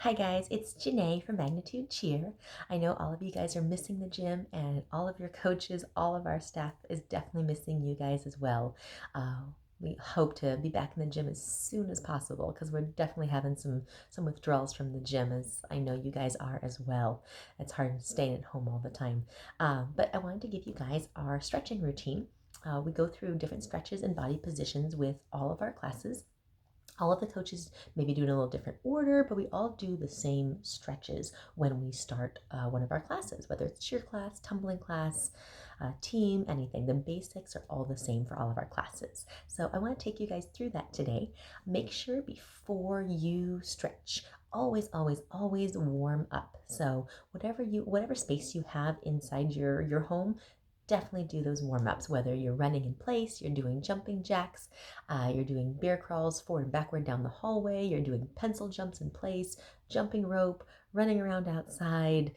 Hi guys, it's Janae from Magnitude Cheer. I know all of you guys are missing the gym and all of your coaches, all of our staff is definitely missing you guys as well. We hope to be back in the gym as soon as possible because we're definitely having some withdrawals from the gym, as I know you guys are as well. It's hard staying at home all the time. But I wanted to give you guys our stretching routine. We go through different stretches and body positions with all of our classes. All of the coaches maybe do it in a little different order, but we all do the same stretches when we start one of our classes, whether it's cheer class, tumbling class, team, anything. The basics are all the same for all of our classes. So I want to take you guys through that today. Make sure before you stretch, always warm up. So whatever space you have inside your home, definitely do those warm-ups, whether you're running in place, you're doing jumping jacks, you're doing bear crawls forward and backward down the hallway, you're doing pencil jumps in place, jumping rope, running around outside,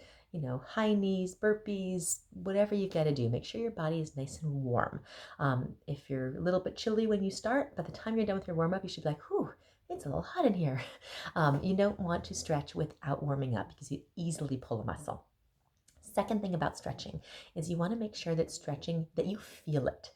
high knees, burpees, whatever you've got to do. Make sure your body is nice and warm. If you're a little bit chilly when you start, by the time you're done with your warm-up, you should be like, whew, it's a little hot in here. You don't want to stretch without warming up because you easily pull a muscle. Second thing about stretching is you want to make sure that you feel it.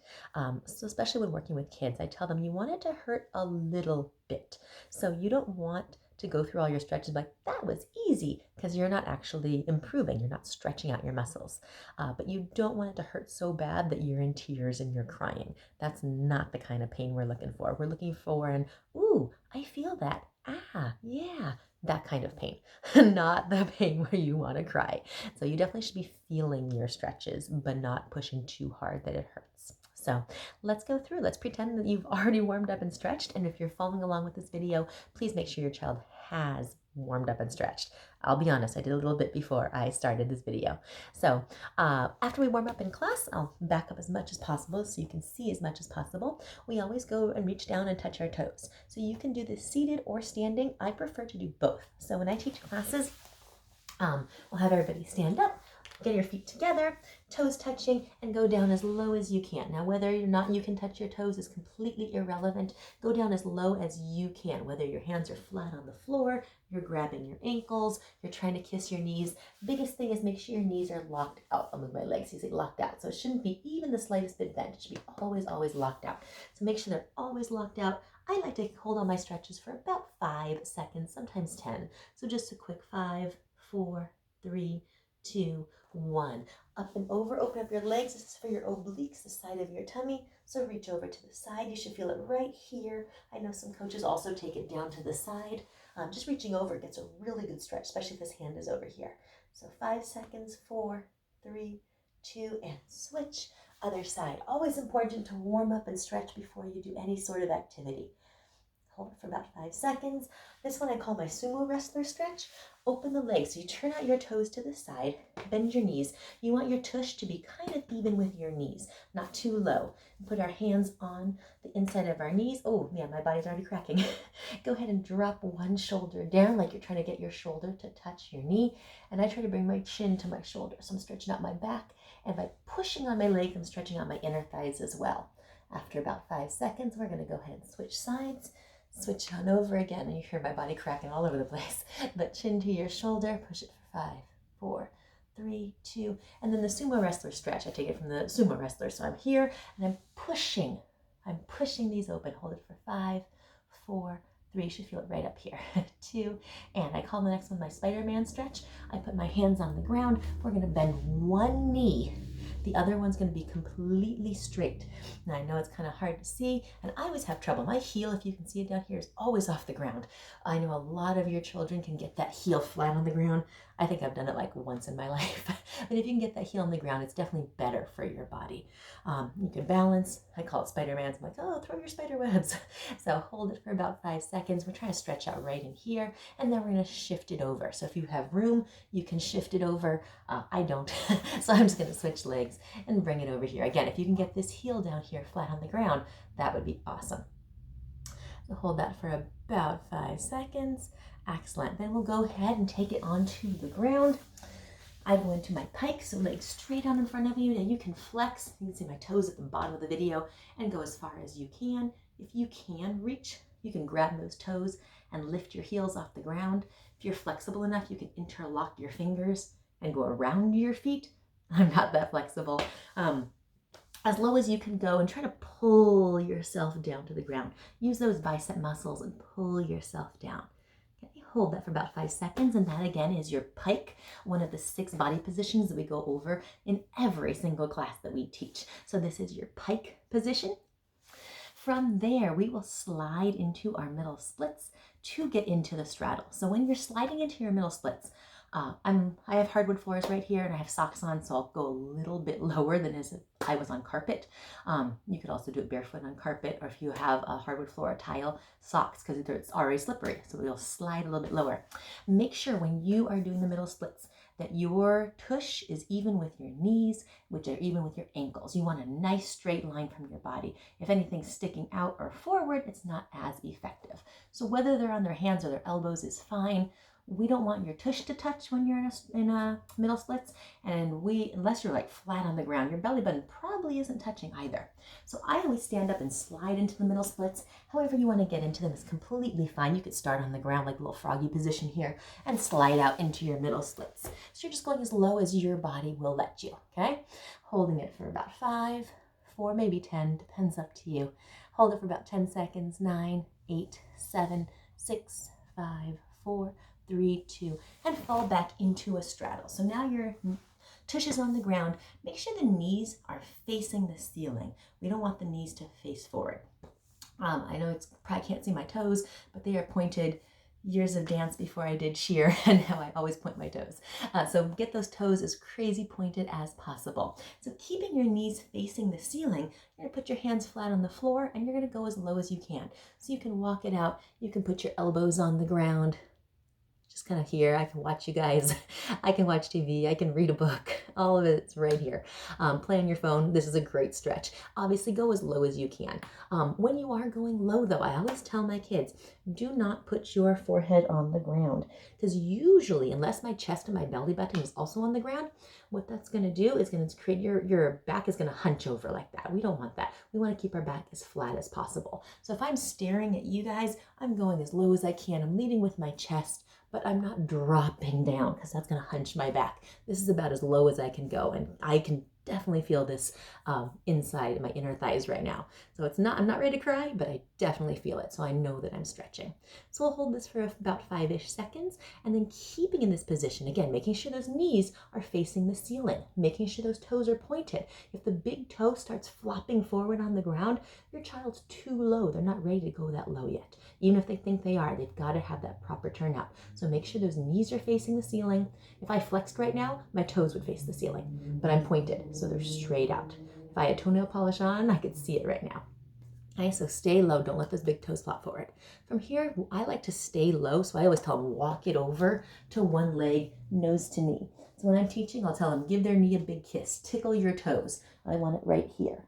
So especially when working with kids, I tell them you want it to hurt a little bit. So you don't want to go through all your stretches like, that was easy, because you're not actually improving. You're not stretching out your muscles. But you don't want it to hurt so bad that you're in tears and you're crying. That's not the kind of pain we're looking for. We're looking for ooh, I feel that. Ah, yeah, that kind of pain, not the pain where you want to cry. So you definitely should be feeling your stretches, but not pushing too hard that it hurts. So let's go through. Let's pretend that you've already warmed up and stretched. And if you're following along with this video, please make sure your child has warmed up and stretched. I'll be honest, I did a little bit before I started this video. So after we warm up in class, I'll back up as much as possible so you can see as much as possible. We always go and reach down and touch our toes. So you can do this seated or standing. I prefer to do both. So when I teach classes, we'll have everybody stand up, get your feet together, toes touching, and go down as low as you can. Now, whether or not you can touch your toes is completely irrelevant. Go down as low as you can, whether your hands are flat on the floor, you're grabbing your ankles, you're trying to kiss your knees. Biggest thing is make sure your knees are locked out. I'll move my legs, you see, locked out. So it shouldn't be even the slightest bit bent. It should be always locked out. So make sure they're always locked out. I like to hold on my stretches for about 5 seconds, sometimes 10. So just a quick 5, 4, 3, 2, 1. Up and over, open up your legs. This is for your obliques, the side of your tummy. So reach over to the side. You should feel it right here. I know some coaches also take it down to the side. Just reaching over gets a really good stretch, especially if this hand is over here. So 5 seconds, 4, 3, 2, and switch. Other side. Always important to warm up and stretch before you do any sort of activity. Hold it for about 5 seconds. This one I call my sumo wrestler stretch. Open the legs. So you turn out your toes to the side, bend your knees. You want your tush to be kind of even with your knees, not too low. Put our hands on the inside of our knees. Oh, yeah, my body's already cracking. Go ahead and drop one shoulder down like you're trying to get your shoulder to touch your knee. And I try to bring my chin to my shoulder. So I'm stretching out my back. And by pushing on my legs, I'm stretching out my inner thighs as well. After about 5 seconds, we're going to go ahead and switch sides. Switch on over again, and you hear my body cracking all over the place. But chin to your shoulder, push it for 5, 4, 3, 2, and then the sumo wrestler stretch. I take it from the sumo wrestler. So I'm here, and I'm pushing these open. Hold it for 5, 4, 3. You should feel it right up here. 2, and I call the next one my Spider-Man stretch. I put my hands on the ground. We're going to bend one knee. The other one's going to be completely straight. Now I know it's kind of hard to see, and I always have trouble. My heel, if you can see it down here, is always off the ground. I know a lot of your children can get that heel flat on the ground. I think I've done it like once in my life. But if you can get that heel on the ground, it's definitely better for your body. You can balance. I call it Spider-Man. I'm like, oh, throw your spider webs. So hold it for about 5 seconds. We're trying to stretch out right in here, and then we're going to shift it over. So if you have room, you can shift it over. I don't. So I'm just going to switch legs and bring it over here. Again, if you can get this heel down here flat on the ground, that would be awesome. So hold that for about 5 seconds. Excellent. Then we'll go ahead and take it onto the ground. I go into my pike, so legs straight out in front of you. Now you can flex. You can see my toes at the bottom of the video and go as far as you can. If you can reach, you can grab those toes and lift your heels off the ground. If you're flexible enough, you can interlock your fingers and go around your feet. I'm not that flexible. As low as you can go, and try to pull yourself down to the ground. Use those bicep muscles and pull yourself down. Okay, hold that for about 5 seconds, and that again is your pike, one of the 6 body positions that we go over in every single class that we teach. So this is your pike position. From there, we will slide into our middle splits to get into the straddle. So when you're sliding into your middle splits, I have hardwood floors right here, and I have socks on, so I'll go a little bit lower than as if I was on carpet. You could also do it barefoot on carpet, or if you have a hardwood floor or tile, socks, because it's already slippery, so you'll slide a little bit lower. Make sure when you are doing the middle splits that your tush is even with your knees, which are even with your ankles. You want a nice straight line from your body. If anything's sticking out or forward, it's not as effective. So whether they're on their hands or their elbows is fine. We don't want your tush to touch when you're in a middle splits, and unless you're like flat on the ground, your belly button probably isn't touching either. So I always stand up and slide into the middle splits. However you want to get into them is completely fine. You could start on the ground like a little froggy position here and slide out into your middle splits. So you're just going as low as your body will let you, okay? Holding it for about 5, 4, maybe 10, depends up to you. Hold it for about 10 seconds, 9, 8, 7, 6, 5, 4, 3, 2, and fall back into a straddle. So now your tush is on the ground. Make sure the knees are facing the ceiling. We don't want the knees to face forward. I know it's probably can't see my toes, but they are pointed. Years of dance before I did shear, and now I always point my toes. So get those toes as crazy pointed as possible. So keeping your knees facing the ceiling, you're gonna put your hands flat on the floor, and you're gonna go as low as you can. So you can walk it out. You can put your elbows on the ground. Just kind of here. I can watch you guys. I can watch TV. I can read a book. All of it's right here. Play on your phone. This is a great stretch. Obviously, go as low as you can. When you are going low, though, I always tell my kids, do not put your forehead on the ground, because usually, unless my chest and my belly button is also on the ground, what that's going to do is going to create your back is going to hunch over like that. We don't want that. We want to keep our back as flat as possible. So if I'm staring at you guys, I'm going as low as I can. I'm leading with my chest, but I'm not dropping down because that's going to hunch my back. This is about as low as I can go, and I can definitely feel this inside my inner thighs right now. So I'm not ready to cry, but I definitely feel it. So I know that I'm stretching. So we'll hold this for about 5-ish seconds, and then keeping in this position, again, making sure those knees are facing the ceiling, making sure those toes are pointed. If the big toe starts flopping forward on the ground, your child's too low. They're not ready to go that low yet. Even if they think they are, they've got to have that proper turnout. So make sure those knees are facing the ceiling. If I flexed right now, my toes would face the ceiling, but I'm pointed, so they're straight out. If I had toenail polish on, I could see it right now. Okay, so stay low. Don't let those big toes flop forward. From here, I like to stay low, so I always tell them walk it over to one leg, nose to knee. So when I'm teaching, I'll tell them give their knee a big kiss, tickle your toes. I want it right here.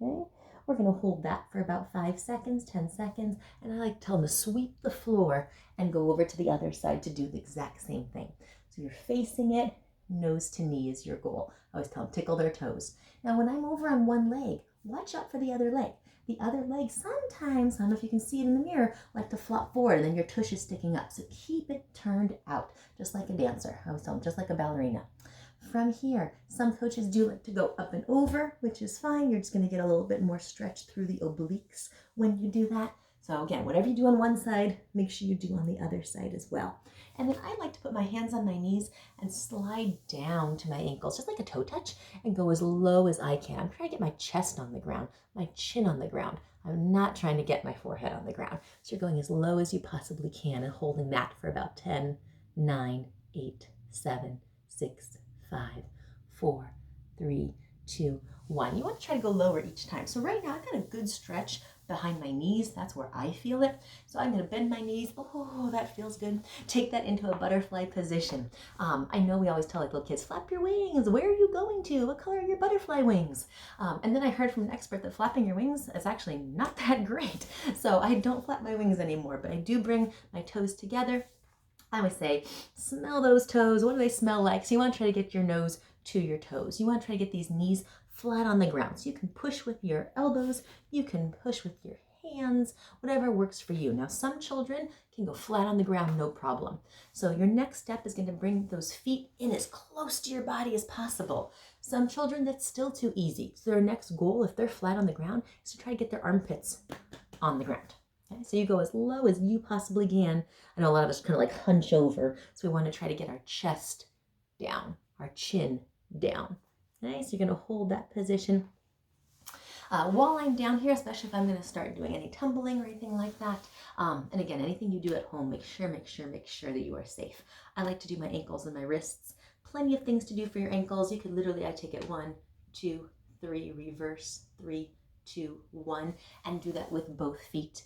Okay, we're going to hold that for about 5 seconds, 10 seconds, and I like to tell them to sweep the floor and go over to the other side to do the exact same thing. So you're facing it, nose to knee is your goal. I always tell them tickle their toes. Now when I'm over on one leg, watch out for the other leg. The other leg sometimes, I don't know if you can see it in the mirror, like to flop forward, and then your tush is sticking up. So keep it turned out, just like a dancer. I always tell them, just like a ballerina. From here, some coaches do like to go up and over, which is fine. You're just going to get a little bit more stretch through the obliques when you do that. So again, whatever you do on one side, make sure you do on the other side as well. And then I like to put my hands on my knees and slide down to my ankles, just like a toe touch, and go as low as I can. I'm trying to get my chest on the ground, my chin on the ground. I'm not trying to get my forehead on the ground. So you're going as low as you possibly can and holding that for about 10, 9, 8, 7, 6, 5, 4, 3, 2, 1. You want to try to go lower each time. So right now I've got a good stretch behind my knees. That's where I feel it. So I'm going to bend my knees. Oh, that feels good. Take that into a butterfly position. I know we always tell like little kids, flap your wings. Where are you going to? What color are your butterfly wings? And then I heard from an expert that flapping your wings is actually not that great. So I don't flap my wings anymore, but I do bring my toes together. I always say, smell those toes. What do they smell like? So you want to try to get your nose to your toes. You want to try to get these knees flat on the ground. So you can push with your elbows. You can push with your hands, whatever works for you. Now, some children can go flat on the ground, no problem. So your next step is going to bring those feet in as close to your body as possible. Some children, that's still too easy. So their next goal, if they're flat on the ground, is to try to get their armpits on the ground. Okay? So you go as low as you possibly can. I know a lot of us kind of like hunch over, so we want to try to get our chest down, our chin down. Okay? So you're going to hold that position. While I'm down here, especially if I'm going to start doing any tumbling or anything like that, and again, anything you do at home, make sure that you are safe. I like to do my ankles and my wrists. Plenty of things to do for your ankles. You could literally, I take it 1, 2, 3, reverse, 3, 2, 1, and do that with both feet.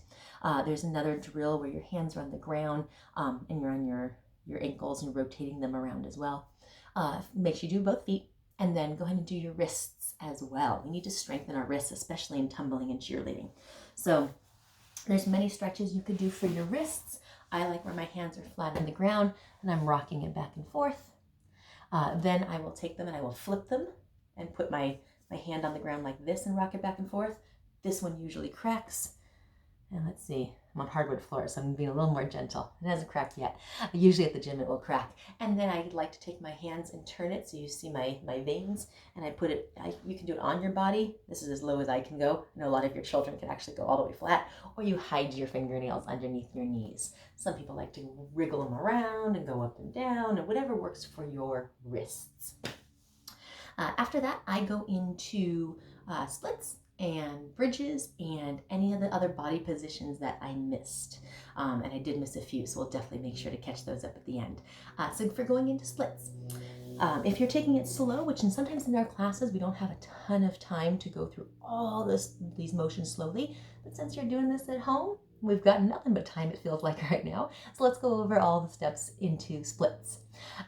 There's another drill where your hands are on the ground and you're on your ankles and rotating them around as well. Make sure you do both feet, and then go ahead and do your wrists as well. We need to strengthen our wrists, especially in tumbling and cheerleading. So there's many stretches you could do for your wrists. I like where my hands are flat on the ground and I'm rocking it back and forth. Then I will take them and I will flip them and put my hand on the ground like this and rock it back and forth. This one usually cracks. And let's see, I'm on hardwood floor, so I'm being a little more gentle. It hasn't cracked yet. Usually at the gym it will crack. And then I like to take my hands and turn it so you see my veins, and I put it, you can do it on your body. This is as low as I can go. I know a lot of your children can actually go all the way flat, or you hide your fingernails underneath your knees. Some people like to wriggle them around and go up and down, and whatever works for your wrists. After that, I go into splits and bridges and any of the other body positions that I missed. And I did miss a few, so we'll definitely make sure to catch those up at the end. So for going into splits, if you're taking it slow, which sometimes in our classes we don't have a ton of time to go through all these motions slowly, but since you're doing this at home, we've got nothing but time, it feels like right now. So let's go over all the steps into splits.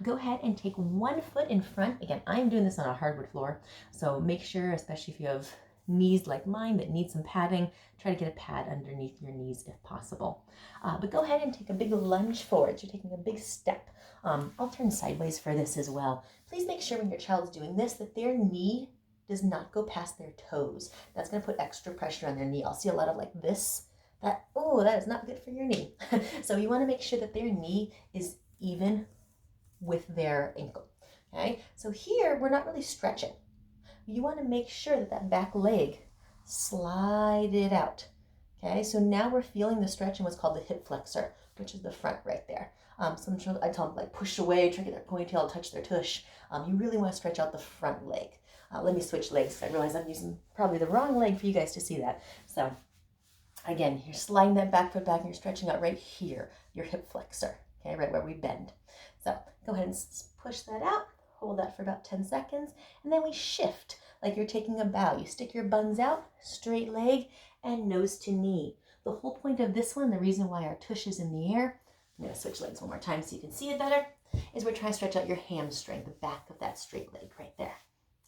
Go ahead and take one foot in front. Again, I'm doing this on a hardwood floor, so make sure, especially if you have knees like mine that need some padding, try to get a pad underneath your knees if possible. But go ahead and take a big lunge forward. You're taking a big step. I'll turn sideways for this as well. Please make sure when your child's doing this that their knee does not go past their toes. That's going to put extra pressure on their knee. I'll see a lot of like this, that is not good for your knee. So you want to make sure that their knee is even with their ankle. Okay, so here we're not really stretching. You want to make sure that that back leg, slide it out. Okay, so now we're feeling the stretch in what's called the hip flexor, which is the front right there. Some children, I tell them like push away, try to get their ponytail, touch their tush. You really want to stretch out the front leg. Let me switch legs. I realize I'm using probably the wrong leg for you guys to see that. So again, you're sliding that back foot back and you're stretching out right here, your hip flexor, okay, right where we bend. So go ahead and push that out. Hold that for about 10 seconds, and then we shift like you're taking a bow. You stick your buns out, straight leg, and nose to knee. The whole point of this one, the reason why our tush is in the air, I'm going to switch legs one more time so you can see it better, is we're trying to stretch out your hamstring, the back of that straight leg right there.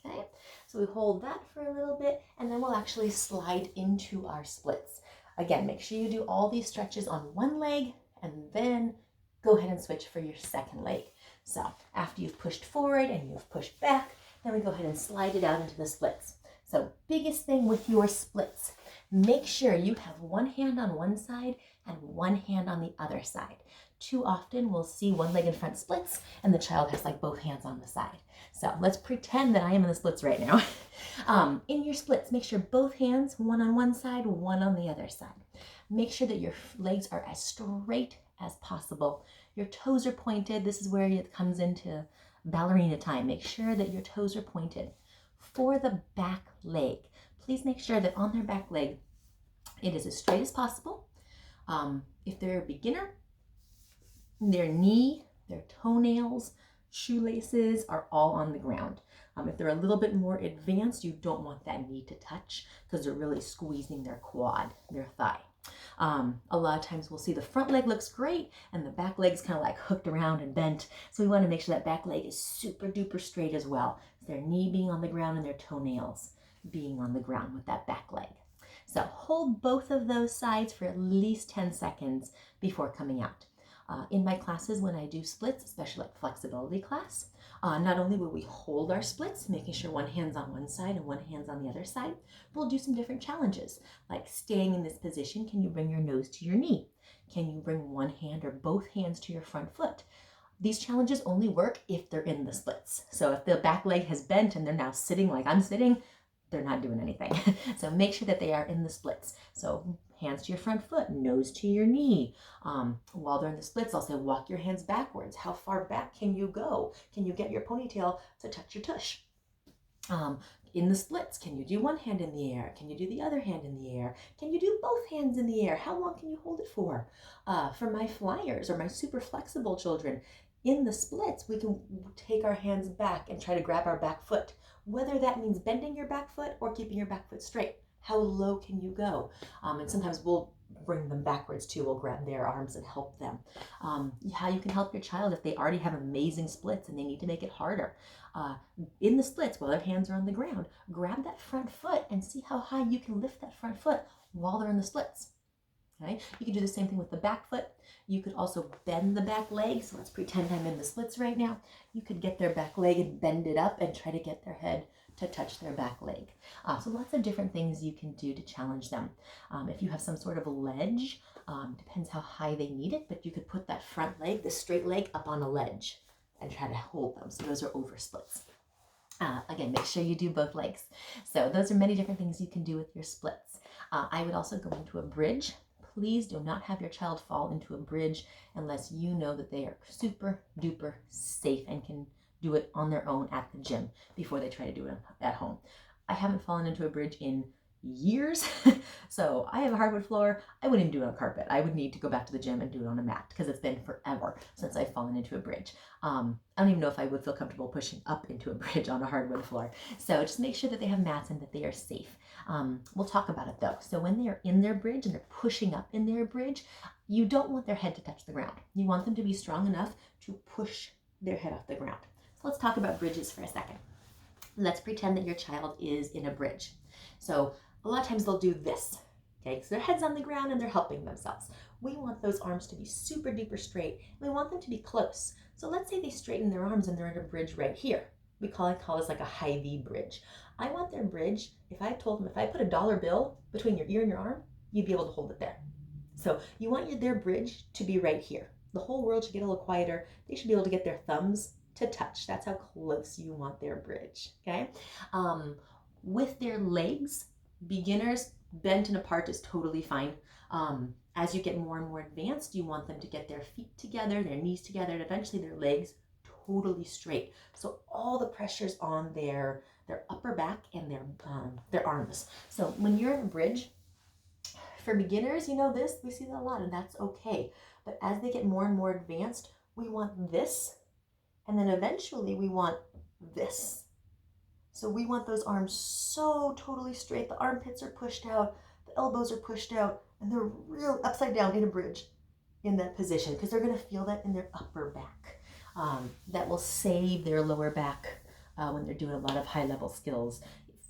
Okay, so we hold that for a little bit, and then we'll actually slide into our splits. Again, make sure you do all these stretches on one leg, and then go ahead and switch for your second leg. So after you've pushed forward and you've pushed back, then we go ahead and slide it out into the splits. So biggest thing with your splits, make sure you have one hand on one side and one hand on the other side. Too often we'll see one leg in front splits and the child has like both hands on the side. So let's pretend that I am in the splits right now. In your splits, make sure both hands, one on one side, one on the other side. Make sure that your legs are as straight as possible. Your toes are pointed. This is where it comes into ballerina time. Make sure that your toes are pointed. For the back leg, please make sure that on their back leg, it is as straight as possible. If they're a beginner, their knee, their toenails, shoelaces are all on the ground. If they're a little bit more advanced, you don't want that knee to touch because they're really squeezing their quad, their thigh. A lot of times we'll see the front leg looks great and the back leg's kind of like hooked around and bent. So we want to make sure that back leg is super duper straight as well. So their knee being on the ground and their toenails being on the ground with that back leg. So hold both of those sides for at least 10 seconds before coming out. In my classes, when I do splits, especially like flexibility class, not only will we hold our splits, making sure one hand's on one side and one hand's on the other side, we'll do some different challenges, like staying in this position. Can you bring your nose to your knee? Can you bring one hand or both hands to your front foot? These challenges only work if they're in the splits. So if the back leg has bent and they're now sitting like I'm sitting, they're not doing anything. So make sure that they are in the splits. So hands to your front foot, nose to your knee. While they're in the splits, I'll say walk your hands backwards. How far back can you go? Can you get your ponytail to touch your tush? In the splits, can you do one hand in the air? Can you do the other hand in the air? Can you do both hands in the air? How long can you hold it for? For my flyers or my super flexible children, in the splits, we can take our hands back and try to grab our back foot, whether that means bending your back foot or keeping your back foot straight. How low can you go? And sometimes we'll bring them backwards too. We'll grab their arms and help them. How you can help your child if they already have amazing splits and they need to make it harder. In the splits, while their hands are on the ground, grab that front foot and see how high you can lift that front foot while they're in the splits. Okay? You can do the same thing with the back foot. You could also bend the back leg. So let's pretend I'm in the splits right now. You could get their back leg and bend it up and try to get their head to touch their back leg. So lots of different things you can do to challenge them. If you have some sort of a ledge, depends how high they need it, but you could put that front leg, the straight leg, up on a ledge and try to hold them. So those are over splits. Again, make sure you do both legs. So those are many different things you can do with your splits. I would also go into a bridge. Please do not have your child fall into a bridge unless you know that they are super duper safe and can do it on their own at the gym before they try to do it at home. I haven't fallen into a bridge in years. So I have a hardwood floor. I wouldn't even do it on carpet. I would need to go back to the gym and do it on a mat because it's been forever since I've fallen into a bridge. I don't even know if I would feel comfortable pushing up into a bridge on a hardwood floor. So just make sure that they have mats and that they are safe. We'll talk about it though. So when they are in their bridge and they're pushing up in their bridge, you don't want their head to touch the ground. You want them to be strong enough to push their head off the ground. So let's talk about bridges for a second. Let's pretend that your child is in a bridge. So a lot of times they'll do this, okay? Because their head's on the ground and they're helping themselves. We want those arms to be super duper straight. And we want them to be close. So let's say they straighten their arms and they're in a bridge right here. We call this like a high V bridge. I want their bridge, if I told them, if I put $1 bill between your ear and your arm, you'd be able to hold it there. So you want their bridge to be right here. The whole world should get a little quieter. They should be able to get their thumbs to touch. That's how close you want their bridge, okay? With their legs, beginners, bent and apart is totally fine. As you get more and more advanced, you want them to get their feet together, their knees together, and eventually their legs totally straight. So all the pressure's on their upper back and their arms. So when you're in a bridge, for beginners, you know this, we see that a lot, and that's okay. But as they get more and more advanced, we want this, and then eventually we want this. So we want those arms so totally straight. The armpits are pushed out, the elbows are pushed out, and they're real upside down in a bridge in that position because they're going to feel that in their upper back. That will save their lower back when they're doing a lot of high-level skills.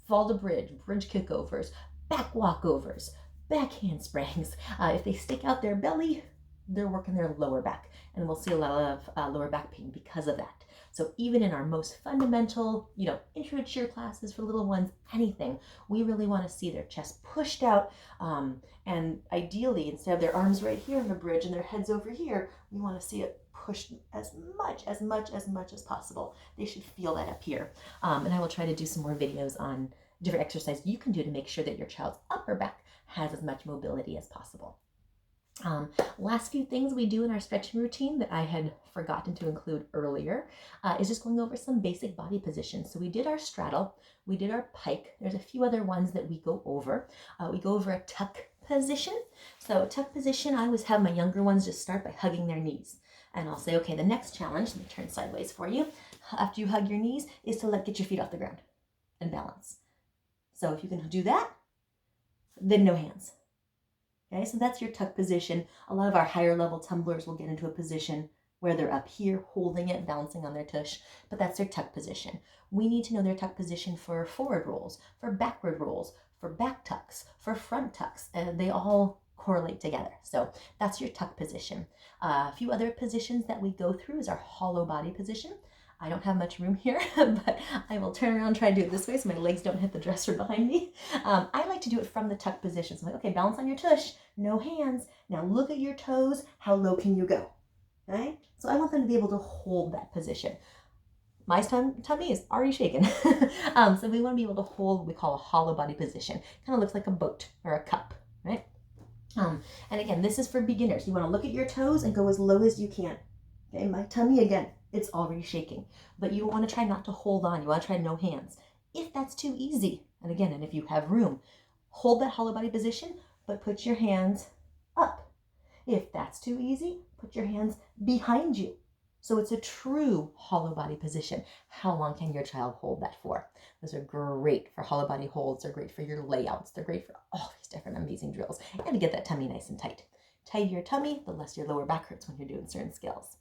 Fall to bridge kickovers, back walkovers, back handsprings. If they stick out their belly, they're working their lower back, and we'll see a lot of lower back pain because of that. So even in our most fundamental, intro to cheer classes for little ones, anything, we really want to see their chest pushed out. And ideally, instead of their arms right here in the bridge and their heads over here, we want to see it pushed as much as possible. They should feel that up here. And I will try to do some more videos on different exercises you can do to make sure that your child's upper back has as much mobility as possible. Last few things we do in our stretching routine that I had forgotten to include earlier is just going over some basic body positions. So we did our straddle, we did our pike. There's a few other ones that we go over. We go over a tuck position. So tuck position, I always have my younger ones just start by hugging their knees. And I'll say, okay, the next challenge, let me turn sideways for you, after you hug your knees, is to get your feet off the ground and balance. So if you can do that, then no hands. Okay, so that's your tuck position. A lot of our higher level tumblers will get into a position where they're up here holding it, balancing on their tush, but that's their tuck position. We need to know their tuck position for forward rolls, for backward rolls, for back tucks, for front tucks. They all correlate together. So that's your tuck position. A few other positions that we go through is our hollow body position. I don't have much room here, but I will turn around and try to do it this way so my legs don't hit the dresser behind me. I like to do it from the tuck position. So I'm like, okay, balance on your tush, no hands. Now look at your toes. How low can you go? Okay? So I want them to be able to hold that position. My tummy is already shaken. So we want to be able to hold what we call a hollow body position. Kind of looks like a boat or a cup, right? And again, this is for beginners. You want to look at your toes and go as low as you can. Okay, my tummy, again, it's already shaking. But you want to try not to hold on. You want to try no hands. If that's too easy, and again, and if you have room, hold that hollow body position, but put your hands up. If that's too easy, put your hands behind you. So it's a true hollow body position. How long can your child hold that for? Those are great for hollow body holds. They're great for your layouts. They're great for all these different amazing drills and to get that tummy nice and tight. Tighter your tummy, the less your lower back hurts when you're doing certain skills.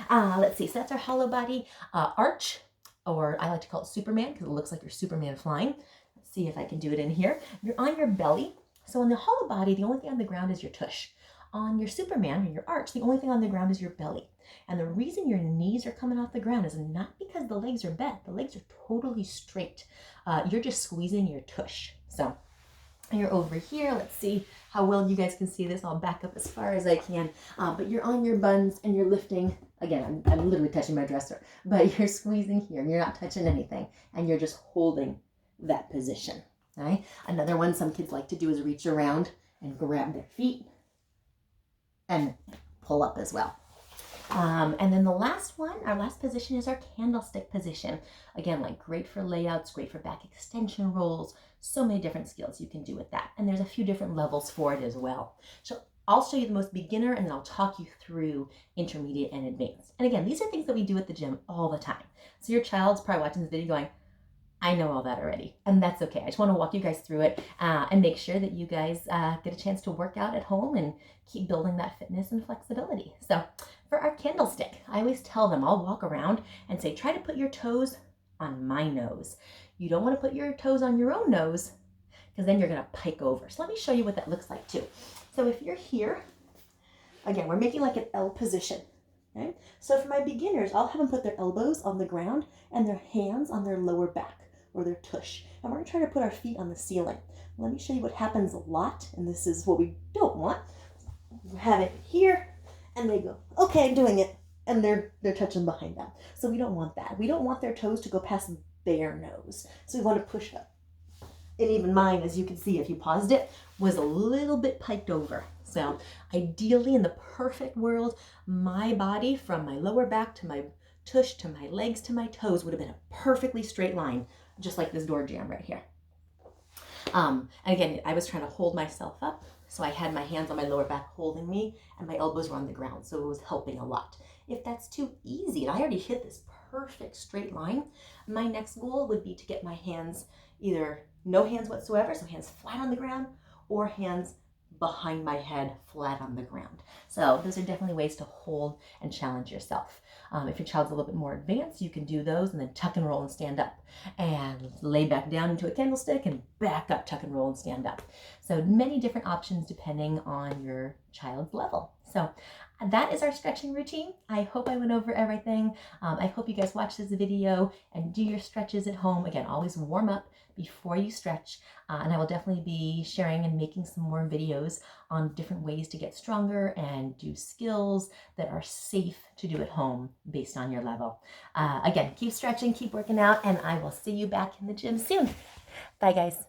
Let's see. So that's our hollow body arch, or I like to call it Superman because it looks like you're Superman flying. Let's see if I can do it in here. You're on your belly. So in the hollow body, the only thing on the ground is your tush. On your Superman or your arch, the only thing on the ground is your belly. And the reason your knees are coming off the ground is not because the legs are bent. The legs are totally straight. You're just squeezing your tush. So you're over here. Let's see how well you guys can see this. I'll back up as far as I can. But you're on your buns and you're lifting. Again, I'm literally touching my dresser. But you're squeezing here and you're not touching anything. And you're just holding that position. All right? Another one some kids like to do is reach around and grab their feet and pull up as well. And then the last one, our last position is our candlestick position. Again, like great for layouts, great for back extension rolls, so many different skills you can do with that. And there's a few different levels for it as well. So I'll show you the most beginner and then I'll talk you through intermediate and advanced. And again, these are things that we do at the gym all the time. So your child's probably watching this video going, I know all that already, and that's okay. I just want to walk you guys through it and make sure that you guys get a chance to work out at home and keep building that fitness and flexibility. So for our candlestick, I always tell them, I'll walk around and say, try to put your toes on my nose. You don't want to put your toes on your own nose because then you're going to pike over. So let me show you what that looks like too. So if you're here, again, we're making like an L position. Okay? So for my beginners, I'll have them put their elbows on the ground and their hands on their lower back or their tush. And we're going to try to put our feet on the ceiling. Let me show you what happens a lot, and this is what we don't want. You have it here, and they go, okay, I'm doing it, and they're touching behind them. So we don't want that. We don't want their toes to go past their nose. So we want to push up. And even mine, as you can see, if you paused it, was a little bit piked over. So ideally, in the perfect world, my body from my lower back to my tush to my legs to my toes would have been a perfectly straight line, just like this door jamb right here. And again, I was trying to hold myself up, so I had my hands on my lower back holding me, and my elbows were on the ground, so it was helping a lot. If that's too easy, and I already hit this perfect straight line, my next goal would be to get my hands either no hands whatsoever, so hands flat on the ground, or hands behind my head, flat on the ground. So those are definitely ways to hold and challenge yourself. If your child's a little bit more advanced, you can do those and then tuck and roll and stand up and lay back down into a candlestick and back up, tuck and roll and stand up. So many different options depending on your child's level. So that is our stretching routine. I hope I went over everything. I hope you guys watch this video and do your stretches at home. Again, always warm up before you stretch. And I will definitely be sharing and making some more videos on different ways to get stronger and do skills that are safe to do at home based on your level. Again, keep stretching, keep working out, and I will see you back in the gym soon. Bye, guys.